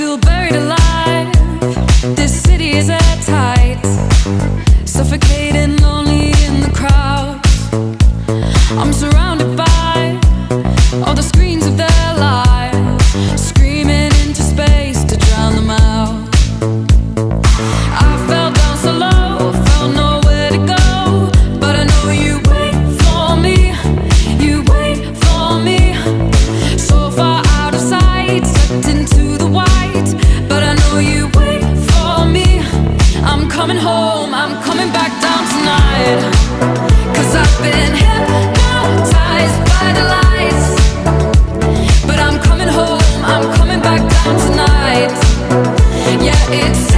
feel buried alive. This city is airtight, suffocating, lonely in the crowd. I'm surrounded by all the screens of their lives, screaming into space to drown them out. I fell down so low, felt nowhere to go, but I know you wait for me, you wait for me. So far out of sight, stepped into the white, but I know you wait for me. I'm coming home, I'm coming back down tonight, 'cause I've been hypnotized by the lights. But I'm coming home, I'm coming back down tonight. Yeah, it's